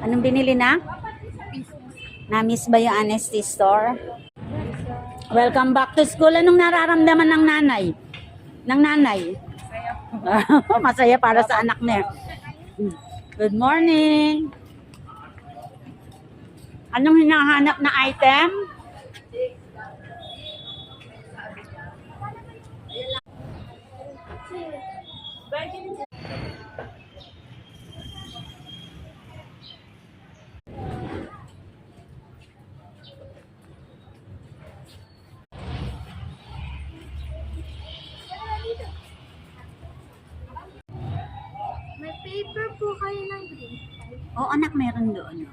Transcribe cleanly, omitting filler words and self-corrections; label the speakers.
Speaker 1: Anong binili na? Na-miss ba yung Honesty Store? Welcome back to school. Anong nararamdaman ng nanay? Ng nanay? Masaya para sa anak niya. Good morning. Anong hinahanap na item?
Speaker 2: May paper po kayo ng green.
Speaker 1: Oh, anak, meron doon.